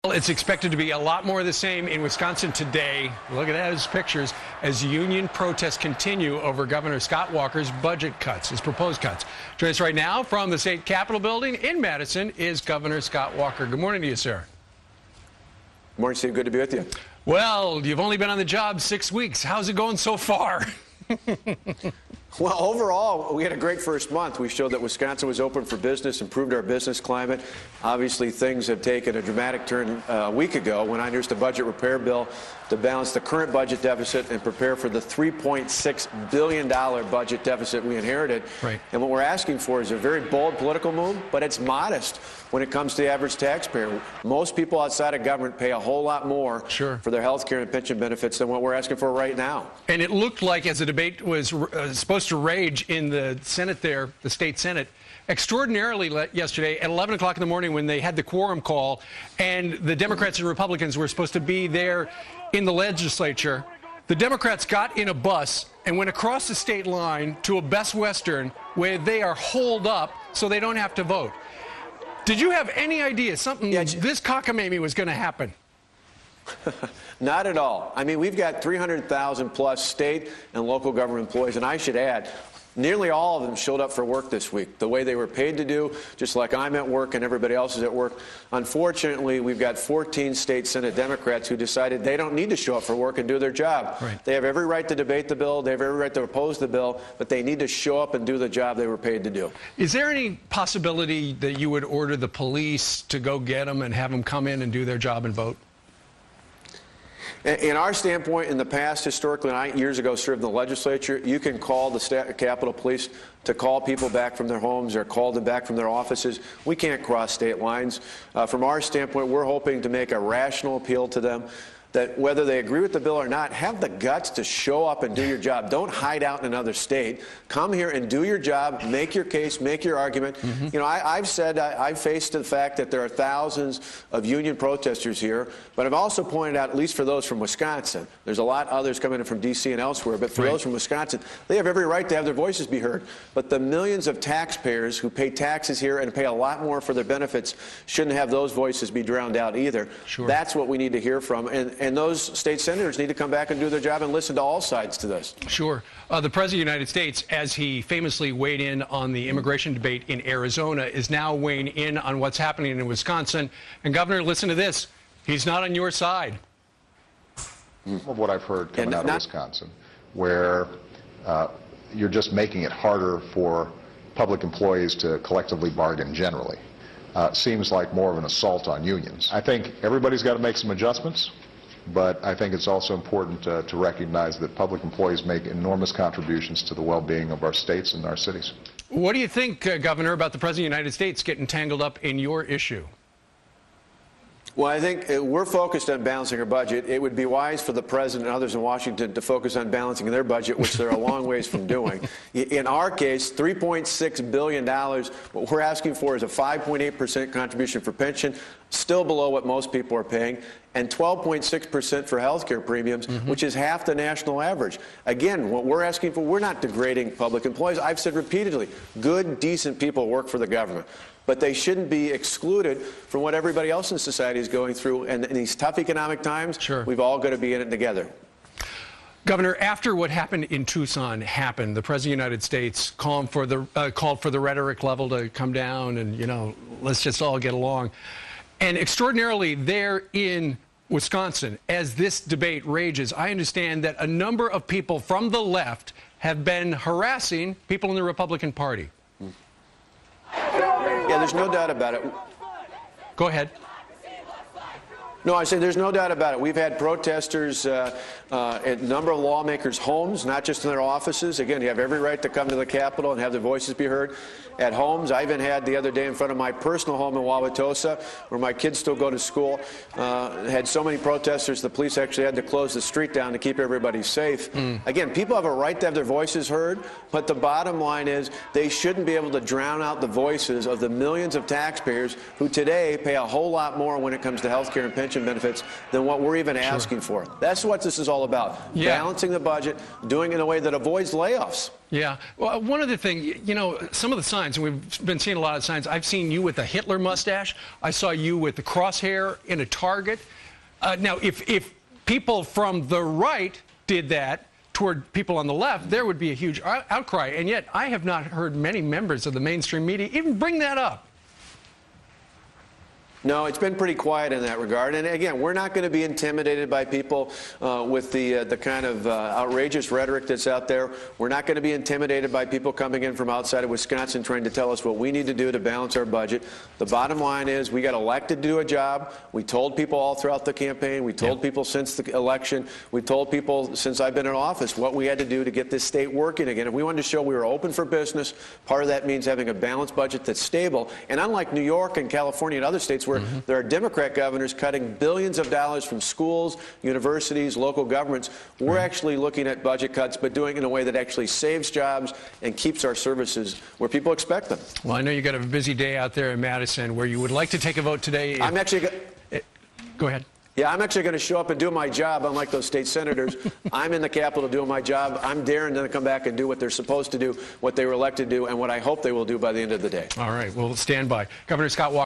Well, it's expected to be a lot more of the same in Wisconsin today. Look at those pictures as union protests continue over Governor Scott Walker's budget cuts, his proposed cuts. Joining us right now from the state capitol building in Madison is Governor Scott Walker. Good morning to you, sir. Good morning, Steve. Good to be with you. Well, you've only been on the job 6 weeks. How's it going so far? Well, overall, we had a great first month. We showed that Wisconsin was open for business, improved our business climate. Obviously, things have taken a dramatic turn a week ago when I introduced a budget repair bill to balance the current budget deficit and prepare for the $3.6 billion budget deficit we inherited. Right. And what we're asking for is a very bold political move, but it's modest when it comes to the average taxpayer. Most people outside of government pay a whole lot more for their health care and pension benefits than what we're asking for right now. And it looked like, as the debate was supposed to rage in the Senate there, the state Senate, extraordinarily yesterday at 11 o'clock in the morning when they had the quorum call and the Democrats and Republicans were supposed to be there in the legislature, the Democrats got in a bus and went across the state line to a Best Western where they are holed up so they don't have to vote. Did you have any idea something this cockamamie was going to happen? Not at all. I mean, we've got 300,000 plus state and local government employees, and I should add, nearly all of them showed up for work this week, the way they were paid to do, just like I'm at work and everybody else is at work. Unfortunately, we've got 14 state Senate Democrats who decided they don't need to show up for work and do their job. Right. They have every right to debate the bill, they have every right to oppose the bill, but they need to show up and do the job they were paid to do. Is there any possibility that you would order the police to go get them and have them come in and do their job and vote? In our standpoint, in the past, historically, and I years ago served in the legislature, you can call the Capitol Police to call people back from their homes or call them back from their offices. We can't cross state lines. From our standpoint, we're hoping to make a rational appeal to them that whether they agree with the bill or not, have the guts to show up and do your job. Don't hide out in another state. Come here and do your job, make your case, make your argument. You know, I've said I've faced the fact that there are thousands of union protesters here, but I've also pointed out, at least for those from Wisconsin, there's a lot others coming in from D.C. and elsewhere, but for those from Wisconsin, they have every right to have their voices be heard. But the millions of taxpayers who pay taxes here and pay a lot more for their benefits shouldn't have those voices be drowned out either. That's what we need to hear from. And those state senators need to come back and do their job and listen to all sides to this. The President of the United States, as he famously weighed in on the immigration debate in Arizona, is now weighing in on what's happening in Wisconsin. And, Governor, listen to this. He's not on your side. Of what I've heard coming out of Wisconsin, where you're just making it harder for public employees to collectively bargain generally. Seems like more of an assault on unions. I think everybody's got to make some adjustments. But I think it's also important to recognize that public employees make enormous contributions to the well-being of our states and our cities. What do you think, Governor, about the President of the United States getting tangled up in your issue? Well, I think we're focused on balancing our budget. It would be wise for the president and others in Washington to focus on balancing their budget, which they're a long ways from doing. In our case, $3.6 billion, what we're asking for is a 5.8% contribution for pension, still below what most people are paying, and 12.6% for health care premiums, which is half the national average. Again, what we're asking for, we're not degrading public employees. I've said repeatedly, good, decent people work for the government. But they shouldn't be excluded from what everybody else in society is going through. And in these tough economic times, we've all got to be in it together. Governor, after what happened in Tucson happened, the President of the United States called for the rhetoric level to come down and, you know, let's just all get along. And extraordinarily, there in Wisconsin, as this debate rages, I understand that a number of people from the left have been harassing people in the Republican Party. Yeah, there's no doubt about it. Go ahead. No, I say there's no doubt about it. We've had protesters at a number of lawmakers' homes, not just in their offices. Again, you have every right to come to the Capitol and have their voices be heard. At homes, I even had the other day in front of my personal home in Wauwatosa, where my kids still go to school, had so many protesters, the police actually had to close the street down to keep everybody safe. Again, people have a right to have their voices heard, but the bottom line is they shouldn't be able to drown out the voices of the millions of taxpayers who today pay a whole lot more when it comes to health care and pension pension benefits than what we're even asking for. That's what this is all about. Yeah. Balancing the budget, doing it in a way that avoids layoffs. Yeah. Well, one other thing, you know, some of the signs, and we've been seeing a lot of signs. I've seen you with a Hitler mustache. I saw you with the crosshair in a Target. Now, if people from the right did that toward people on the left, there would be a huge outcry. And yet, I have not heard many members of the mainstream media even bring that up. No, it's been pretty quiet in that regard. And again, we're not going to be intimidated by people with the kind of outrageous rhetoric that's out there. We're not going to be intimidated by people coming in from outside of Wisconsin trying to tell us what we need to do to balance our budget. The bottom line is we got elected to do a job. We told people all throughout the campaign. We told people since the election. We told people since I've been in office what we had to do to get this state working again. If we wanted to show we were open for business, part of that means having a balanced budget that's stable. And unlike New York and California and other states where there are Democrat governors cutting billions of dollars from schools, universities, local governments, we're actually looking at budget cuts, but doing it in a way that actually saves jobs and keeps our services where people expect them. Well, I know you got a busy day out there in Madison where you would like to take a vote today. I'm actually go ahead. Yeah, I'm actually going to show up and do my job, unlike those state senators. I'm in the Capitol doing my job. I'm daring them to come back and do what they're supposed to do, what they were elected to do, and what I hope they will do by the end of the day. All right. Well, stand by. Governor Scott Walker.